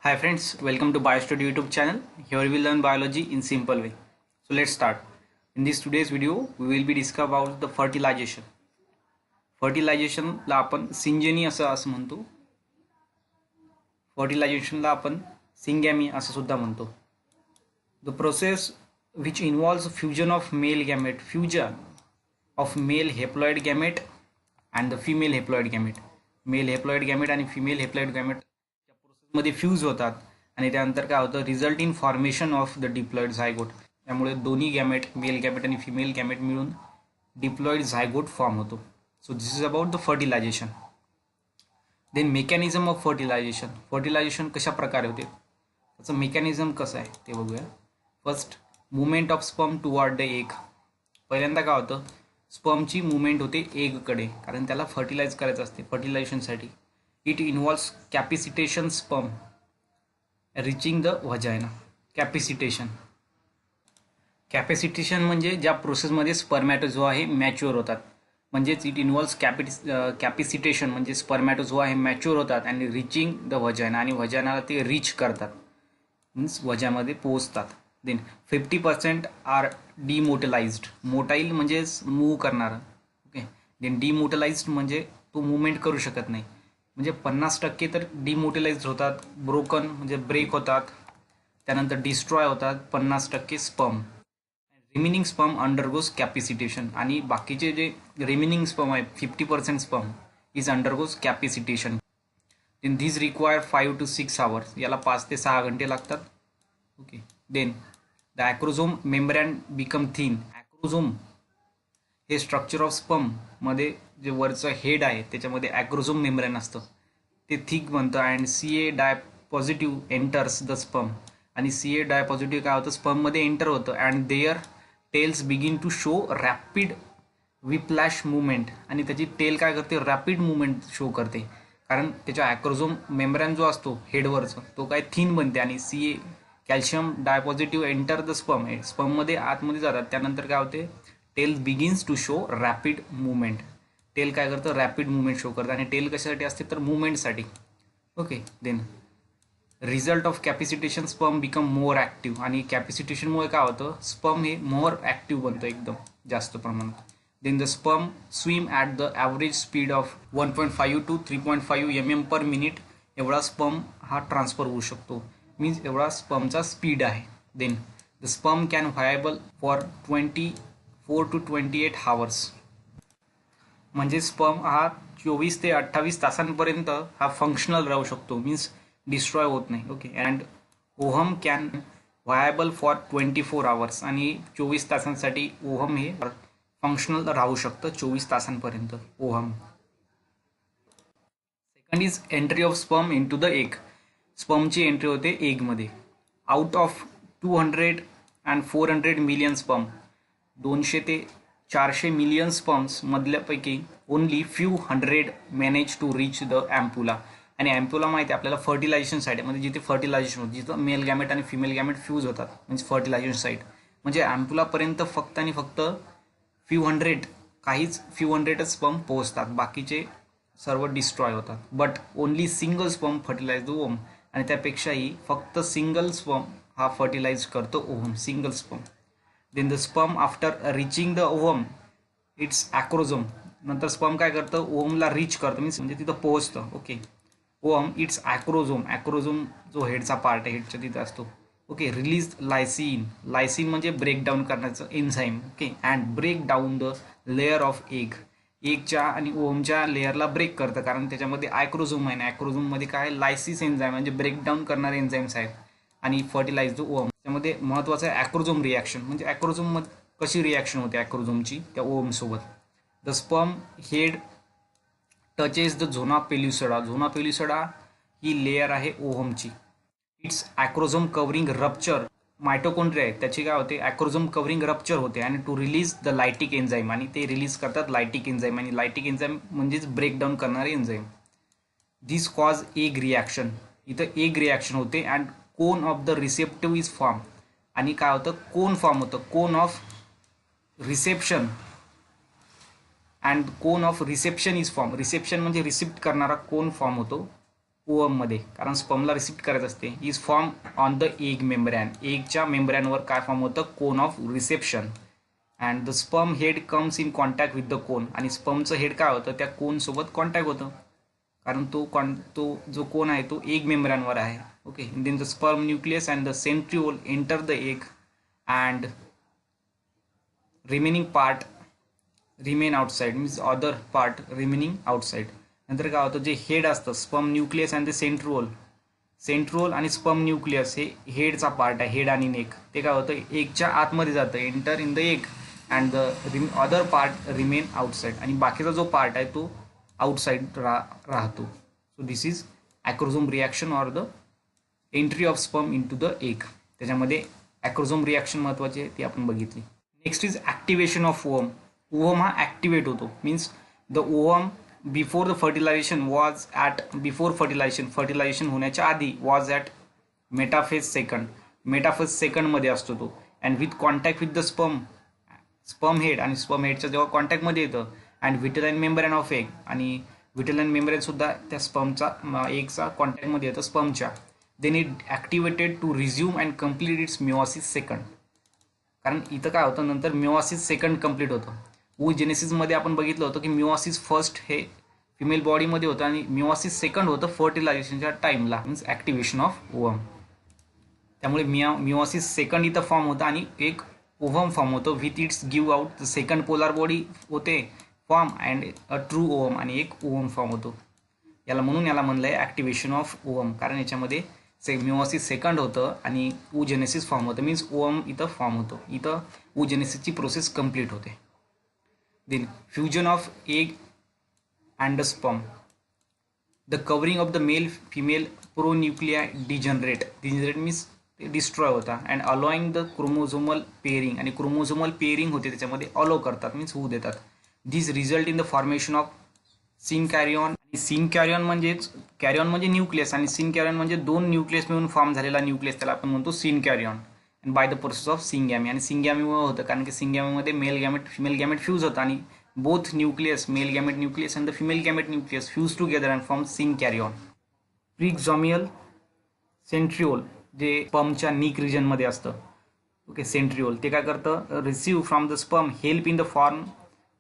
Hi friends, welcome to BioStudy YouTube channel. Here we will learn biology in simple way. So let's start. In this today's video, we will be discuss about the fertilization. Fertilization ला आपण सिंजेनी असं म्हणतो. Fertilization ला आपण सिंगॅमी असं सुद्धा म्हणतो. The process which involves fusion of male haploid gamete and the female haploid gamete. Male haploid gamete आणि female haploid gamete मध्ये फ्यूज होतात आणि त्यानंतर काय होतं result in formation of the diploid zygote. त्यामुळे दोन्ही गॅमेट मेल गॅमेट आणि फिमेल गॅमेट मिळून डिप्लॉइड झायगोट फॉर्म होतो. So this is about the fertilization. Then mechanism of fertilization. Fertilization कशा प्रकारे होते त्याचं मेकॅनिझम कसं आहे ते बघूया. First, movement of sperm toward the egg. पहिल्यांदा काय होतं स्पर्मची मुवमेंट होते एगकडे कारण त्याला फर्टिलाइज करायचं असते फर्टिलायझेशनसाठी. It involves capacitation sperm reaching the vagina. Capacitation म्हणजे ज्या प्रोसेसमध्ये स्पर्मॅटोझोआ हे मॅच्युअर होतात. म्हणजेच इट इन्व्हॉल्व्स कॅपॅसिटेशन म्हणजे स्पर्मॅटोझोआ हे मॅच्युअर होतात आणि रिचिंग द व्हजायना आणि व्हजायनाला ते रीच करतात मीन्स व्हजामध्ये पोहोचतात. Then 50% are demotilized. मोटाईल म्हणजे मूव्ह करणारं. ओके. देन डिमोटलाइज्ड म्हणजे तो मुवमेंट करू शकत नाही. म्हणजे 50% तर डिमोटिलाइज होतात, ब्रोकन म्हणजे ब्रेक होतात, त्यानंतर डिस्ट्रॉय होतात 50% sperm. Remaining sperm undergoes capacitation आणि बाकीचे जे रिमेनिंग स्पर्म आहे 50% sperm is undergoes capacitation. Then these require 5 to 6 hours. याला 5 ते 6 घंटे लागतात. Okay. Then the acrosome membrane become thin. Acrosome हे स्ट्रक्चर ऑफ स्पर्म मध्ये जे वरचं हेड आहे त्याच्यामध्ये ॲक्रोझोम मेम्ब्रेन असतं ते थिक बनतं and CA di positive enters the sperm. आणि CA डाय पॉझिटिव्ह काय होतं स्पर्ममध्ये एंटर होतं and their tails begin to show rapid whiplash movement. आणि त्याची टेल काय करते रॅपिड मुवमेंट शो करते कारण त्याच्या ॲक्रोझोम मेम्ब्रेन जो असतो हेडवरचं तो काय थिन बनते आणि CA calcium di positive enter the sperm. स्पर्ममध्ये आतमध्ये जातात त्यानंतर काय होते tail begins to show rapid movement. Tail काय करतं रॅपिड मुवमेंट शो करतं आणि टेल कशासाठी असते तर मुवमेंटसाठी. Okay. Then result of capacitation sperm become more active. आणि कॅपॅसिटेशनमुळे काय होतं स्पर्म हे मोर ॲक्टिव्ह बनतं एकदम जास्त प्रमाणात. Then the sperm swim at the average speed of 1.5 to 3.5 mm/min. एवढा स्पर्म हा ट्रान्सफर होऊ शकतो मीन्स एवढा स्पर्मचा स्पीड आहे. Then the sperm can viable for 24 to 28 hours. म्हणजे स्पर्म हा 24 ते 28 तासांपर्यंत हा फंक्शनल राहू शकतो मीन्स डिस्ट्रॉय होत नाही. Okay. And ohm can viable for 24 hours. आणि 24 तासांसाठी ओहम हे फंक्शनल राहू शकतं 24 तासांपर्यंत ओहम. Second is entry of sperm into the egg. स्पर्मची एंट्री होते एगमध्ये. Out of 200 and 400 million sperm 200 ते 400 मिलियन स्पर्म्स मधल्यापैकी only few hundred manage to reach the ampulla. आणि ॲम्प्युला माहिती आहे आपल्याला फर्टिलायझेशन साईट म्हणजे जिथे फर्टिलायझेशन होतं जिथं मेल गॅमेट आणि फिमेल गॅमेट फ्यूज होतात म्हणजे फर्टिलायझेशन साईट. म्हणजे ॲम्प्युलापर्यंत फक्त आणि फक्त फ्यू हंड्रेडच स्पर्म पोहोचतात बाकीचे सर्व डिस्ट्रॉय होतात. But only single sperm fertilize the ovum. आणि त्यापेक्षाही फक्त सिंगल स्पर्म हा फर्टिलाइज करतो ovum single sperm. Then the sperm after reaching the ovum its acrosome. नंतर स्पर्म काय करतं ओव्हमला रीच करतं मीन्स म्हणजे तिथं पोहोचतं. Okay. Ovum its acrosome. Acrosome जो हेडचा पार्ट आहे हेडच्या तिथं असतो. ओके. Release lysin. लायसिन म्हणजे ब्रेकडाऊन करण्याचं enzyme. Okay. And break down the layer of egg. एगच्या आणि ओव्हमच्या लेअरला ब्रेक करतं कारण त्याच्यामध्ये ॲक्रोझोम आहे ना ॲक्रोझोममध्ये काय लायसिस एन्झाईम म्हणजे ब्रेकडाऊन करणारे एन्झाईम्स आहेत आणि फर्टिलाइज द ओव्हम. त्यामध्ये महत्त्वाचं आहे ॲक्रोझोम रिॲक्शन म्हणजे ॲक्रोझोममध्ये कशी रिॲक्शन होते ॲक्रोझोमची त्या ओव्हमसोबत. The sperm head touches the zona pellucida. Zona pellucida ही लेअर आहे ओव्हमची. Its acrosome covering rupture. Mitochondria आहे त्याची काय होते ॲक्रोझोम कव्हरिंग रप्चर होते आणि to release the lytic enzyme. आणि ते रिलीज करतात लायटिक एन्झाईम आणि लायटिक एन्झाईम म्हणजेच ब्रेकडाऊन करणारे enzyme. This cause egg reaction. इथं एग रिॲक्शन होते and cone of the receptive is form. आणि काय होतं कोन फॉर्म होतं cone of reception and cone of reception is form. Reception म्हणजे रिसिप्ट करणारा कोन फॉर्म होतो ओवममध्ये, कारण स्पर्मला रिसिप्ट करायचं असते, is form on the egg membrane. एगच्या मेम्ब्रॅनवर काय फॉर्म होतं, cone of reception. And the sperm head comes in contact with the cone. आणि स्पर्मचं हेड काय होतं, त्या कोनसोबत कॉन्टॅक्ट होतं, कारण तो जो कोन आहे तो एग मेम्ब्रॅनवर आहे. Okay. Then the sperm nucleus and the centriole enter the egg and remaining part remain outside, means other part remaining outside. नंतर काय होतं, जे हेड असतं sperm nucleus and the centriole आणि स्पर्म न्यूक्लियस हे हेडचा पार्ट आहे, हेड आणि नेक. ते काय होतं, एगच्या आतमध्ये जातं, enter in the egg and the other part remain outside. आणि बाकीचा जो पार्ट आहे तो आउटसाइड राहतो. So this is acrosome reaction or the entry of sperm into the egg. त्याच्यामध्ये ॲक्रोझोम रिॲक्शन महत्त्वाची आहे, ती आपण बघितली. Next is activation of ovum. Ovum हा ॲक्टिवेट होतो, means the ovum before the fertilization was at fertilization होण्याच्या आधी वॉज ॲट मेटाफेज सेकंडमध्ये असतो तो. And with contact with the sperm head, आणि स्पर्म हेडच्या जेव्हा कॉन्टॅक्टमध्ये येतं, and vitelline membrane of egg, आणि व्हिटेलाइन मेम्ब्रेनसुद्धा त्या स्पर्मचा एगचा कॉन्टॅक्टमध्ये येतं स्पर्मच्या. Then it activated to resume and complete its meiosis second. कारण इथं काय होतं, नंतर मिओसिस सेकंड कम्प्लीट होतं. जेनेसिसमध्ये आपण बघितलं होतं की मिओसिस फर्स्ट हे फिमेल बॉडीमध्ये होतं आणि मिओसिस सेकंड होतं फर्टिलायझेशनच्या टाईमला, मीन्स ॲक्टिवेशन ऑफ ओवम. त्यामुळे मिओसिस सेकंड इथं फॉर्म होतं आणि एक ओव्हम फॉर्म होतो. With its give out the second polar body होते form and a true ovum, आणि एक ओवम फॉर्म होतो. म्हणून याला म्हणलं आहे ॲक्टिवेशन ऑफ ओवम, कारण याच्यामध्ये मिओसिस सेकंड होतं आणि oogenesis फॉर्म होतं, मीन्स ओवम इथं फॉर्म होतो. इथं oogenesisची प्रोसेस कंप्लीट होते. Then fusion of egg and the sperm. The covering of the male female pronuclei degenerate means destroy होता. And allowing the chromosomal pairing, आणि क्रोमोझोमल पेअरिंग होते त्याच्यामध्ये अलो करतात, मीन्स होऊ देतात. This result in the formation of synkaryon. आणि synkaryon म्हणजे nucleus, आणि सिनकॅरियॉन म्हणजे दोन न्यूक्लियस मिळून फॉर्म झालेला न्यूक्लियस, त्याला आपण म्हणतो synkaryon. And by the process of syngamy, आणि सिंगॅमीमुळे होतं, कारण की सिंगॅमीमध्ये male gamete female gamete fuse होतं, आणि both nucleus, male gamete nucleus and the female gamete nucleus fuse together and form synkaryon. Proximal centriole जे स्पर्मच्या नीक रिजनमध्ये असतं. ओके. सेंट्रिओल ते काय करतं, receive from the sperm help in the form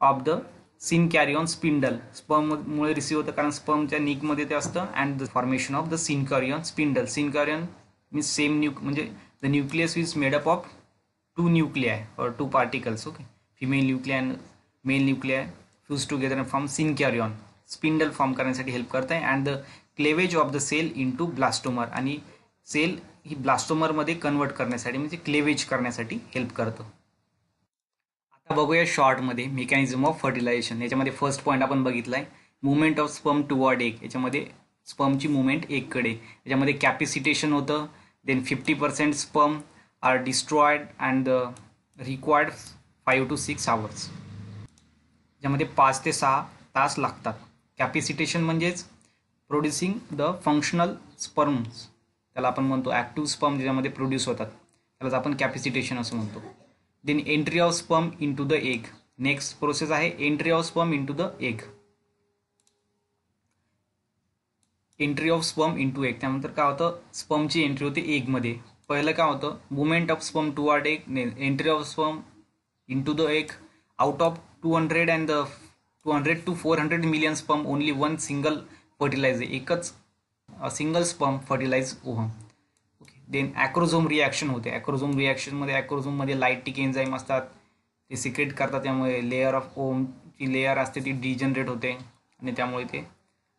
of the synkaryon spindle. स्पर्ममुळे receive होतं कारण स्पर्मच्या नीकमध्ये ते असतं. And the formation of the synkaryon spindle. Synkaryon means same म्हणजे the nucleus is made up of two nuclei और two particles. Okay. Female nuclei and male nuclei fuse together and form synkaryon. Spindle form करण्यासाठी help करत आहे. And the cleavage of the cell in to blastomere, आणि cell ही ब्लास्टोमरमध्ये convert करण्यासाठी म्हणजे cleavage करण्यासाठी हेल्प करतं. आता बघूया शॉर्टमध्ये मेकॅनिझम ऑफ फर्टिलायझेशन. याच्यामध्ये फर्स्ट पॉईंट आपण बघितला आहे, movement of sperm toward egg. याच्यामध्ये स्पर्मची मुवमेंट एगकडे. याच्यामध्ये कॅपॅसिटेशन होतं. Then 50% sperm are destroyed and required 5 to 6 hours. ज्यामध्ये 5 ते 6 तास लागतात. कॅपॅसिटेशन म्हणजेच प्रोड्युसिंग द फंक्शनल स्पर्म्स, त्याला आपण म्हणतो ॲक्टिव्ह स्पर्म ज्याच्यामध्ये प्रोड्यूस होतात, त्यालाच आपण कॅपॅसिटेशन असं म्हणतो. Then entry of sperm into the egg. Next process आहे entry of sperm into the egg. Entry of sperm into egg, त्यानंतर काय होतं, स्पर्मची एंट्री होते एगमध्ये. पहिलं काय होतं, movement of sperm toward egg, entry of sperm into the egg. Out of 200 to 400 million sperm only one single fertilize, एकच single sperm fertilize ovum. Okay. Then acrosome reaction होते. Acrosome रिॲक्शनमध्ये ॲक्रोझोममध्ये लायटिक enzyme असतात, ते secret करतात, त्यामुळे layer of ओव्हमची layer असते ती degenerate होते आणि त्यामुळे ते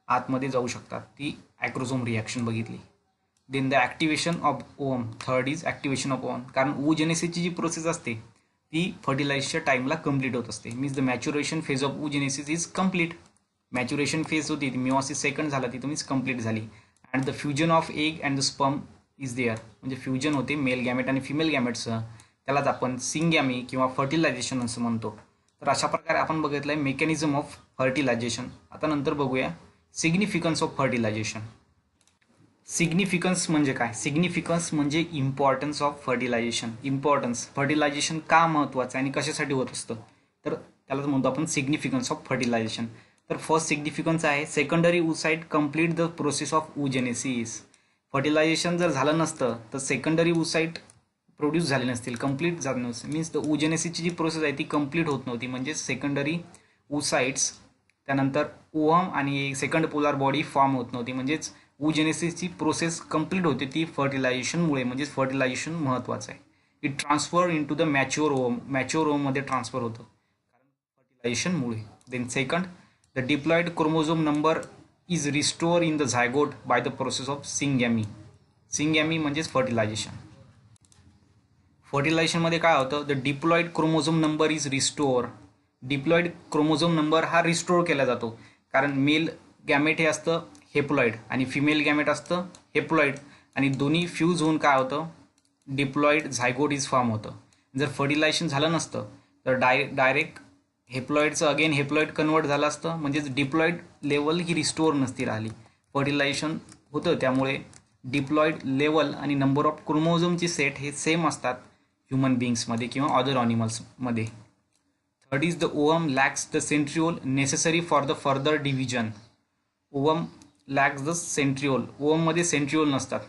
आतमध्ये जाऊ शकतात. ती ॲक्रोझोम रिॲक्शन बघितली. Then the activation of ovum. Third is activation of ovum, कारण oogenesisची जी प्रोसेस असते ती फर्टिलायझेशनच्या टाईमला कंप्लीट होत असते. Means the maturation phase of oogenesis is complete. Maturation phase होती ती मिओसिस सेकंड झाला, ती तुम्हीच कंप्लीट झाली. And the fusion of egg and the sperm is there, म्हणजे फ्युजन होते मेल गॅमेट आणि फिमेल गॅमेटचं, त्यालाच आपण सिंगॅमी किंवा फर्टिलायझेशन असं म्हणतो. तर अशा प्रकारे आपण बघितलं आहे मेकॅनिझम ऑफ फर्टिलायझेशन. आता नंतर बघूया सिग्निफिकन्स ऑफ फर्टिलायझेशन. सिग्निफिकन्स म्हणजे काय? सिग्निफिकन्स म्हणजे importance of fertilization. Importance, fertilization का महत्त्वाचं आहे आणि कशासाठी होत असतं, तर त्यालाच म्हणतो आपण सिग्निफिकन्स ऑफ फर्टिलायझेशन. तर फर्स्ट सिग्निफिकन्स आहे secondary oocyte complete the process of oogenesis. Fertilization जर झालं नसतं तर सेकंडरी oocyte प्रोड्यूस झाले नसतील, कंप्लीट झाले नसते, मीन्स द oogenesisची जी प्रोसेस आहे ती कंप्लीट होत नव्हती. म्हणजे सेकंडरी oocytes त्यानंतर ओहम आणि सेकंड पोलार बॉडी फॉर्म होत नव्हती. म्हणजेच oogenesisची प्रोसेस कंप्लीट होते ती फर्टिलायझेशनमुळे. म्हणजेच फर्टिलायझेशन महत्त्वाचं आहे. It transfer into the mature ओहममध्ये ट्रान्सफर होतं फर्टिलायझेशनमुळे. Then second, the diploid chromosome number is restore in the zygote by the process of syngamy. Syngamy म्हणजेच फर्टिलायझेशन. फर्टिलायझेशनमध्ये काय होतं, the diploid chromosome number is restore. Diploid chromosome number हा restore केला जातो, कारण मेल गॅमेट हे असतं हेप्लॉइड आणि फिमेल गॅमेट असतं हेप्लॉइड, आणि दोन्ही फ्यूज होऊन काय होतं, डिप्लॉइड झायगोट इज फॉर्म होतं. जर फर्टिलायझेशन झालं नसतं तर डायरेक्ट हेप्लॉइडचं अगेन हेप्लॉइड कन्वर्ट झालं असतं. म्हणजेच डिप्लॉइड लेवल ही रिस्टोअर नसती राहिली. फर्टिलायझेशन होतं त्यामुळे डिप्लॉइड लेवल आणि नंबर ऑफ क्रोमोझोमचे सेट हे सेम असतात ह्युमन बिंग्समध्ये किंवा अदर ऑनिमल्समध्ये. Third is the ovum lacks the centriole necessary for the further division. Ovum lacks the centriole, ओवममध्ये सेंट्रिओल नसतात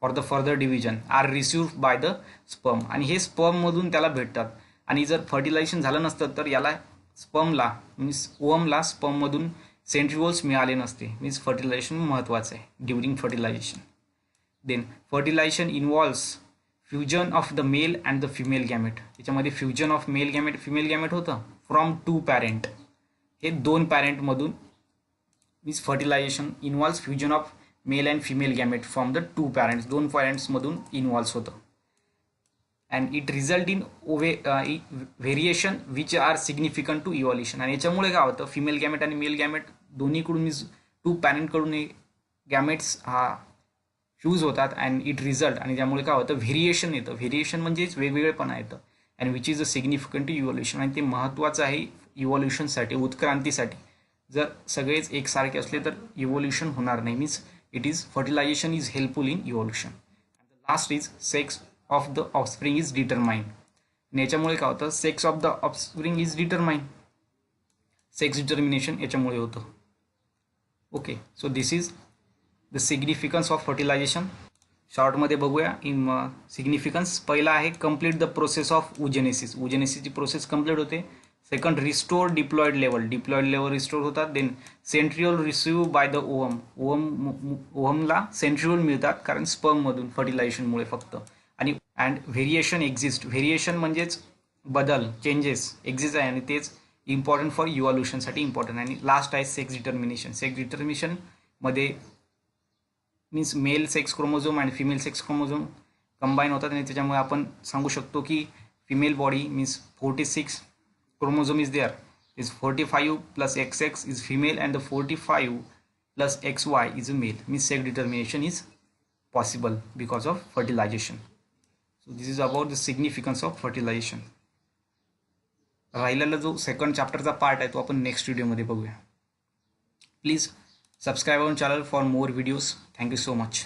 for the further division, are received by the sperm, आणि हे स्पर्ममधून त्याला भेटतात. आणि जर फर्टिलायझेशन झालं नसतं तर याला स्पर्मला मीन्स ओवमला स्पर्ममधून सेंट्रिओल्स मिळाले नसते. मीन्स फर्टिलायझेशन महत्त्वाचं आहे during fertilization. Then fertilization involves fusion of the male and the female gamete. याच्यामध्ये fusion of male gamete female gamete होतं फ्रॉम टू पॅरेंट. हे दोन पॅरेंटमधून means fertilization involves fusion of male and female gamete from the two parents. दोन पॅरेंट्समधून involves होतं. And it result in variation which are significant to evolution. आणि याच्यामुळे काय होतं, फिमेल गॅमेट आणि मेल गॅमेट दोन्हीकडून मीन्स टू पॅरेंटकडून गॅमेट्स हा फ्यूज होतात अँड इट रिझल्ट, आणि त्यामुळे काय होतं, व्हेरिएशन येतं. व्हेरिएशन म्हणजेच वेगवेगळेपणा येतं. And which is a significant to evolution, आणि ते महत्त्वाचं आहे इव्हॉल्युशनसाठी, उत्क्रांतीसाठी. जर सगळेच एकसारखे असले तर इव्हॉल्युशन होणार नाही. Means it is fertilization is helpful in evolution. And the last is sex of the offspring is determined. आणि याच्यामुळे काय होतं, sex of the offspring is determined. Sex determination याच्यामुळे होतं. Okay, so this is the significance of fertilization. शॉर्टमध्ये बघूया significance. पहिला आहे complete the process of oogenesis. oogenesisची प्रोसेस कंप्लीट होते. Second, restore diploid level. Diploid level restore होतात. Then centriole receive by the ovum. ओवमला सेंट्रिओल मिळतात कारण स्पर्ममधून फर्टिलायझेशनमुळे फक्त. आणि अँड व्हेरिएशन एक्झिस्ट. व्हेरिएशन म्हणजेच बदल, चेंजेस एक्झिस्ट आहे, आणि तेच इम्पॉर्टंट फॉर इव्हॉल्युशनसाठी इम्पॉर्टंट. आणि लास्ट आहे सेक्स डिटर्मिनेशन. सेक्स डिटर्मिनेशनमध्ये मीन्स मेल सेक्स क्रोमोझोम आणि फिमेल सेक्स क्रोमोझोम कंबाईन होतात, आणि त्याच्यामुळे आपण सांगू शकतो की female body means 46 chromosome is there. Is 45 plus XX is female and the 45 plus XY is a male. Means sex determination is possible because of fertilization. So this is about the significance of fertilization. राहिलेला जो second चॅप्टरचा part आहे तो आपण next व्हिडिओमध्ये बघूया. Please subscribe our channel for more videos. Thank you so much.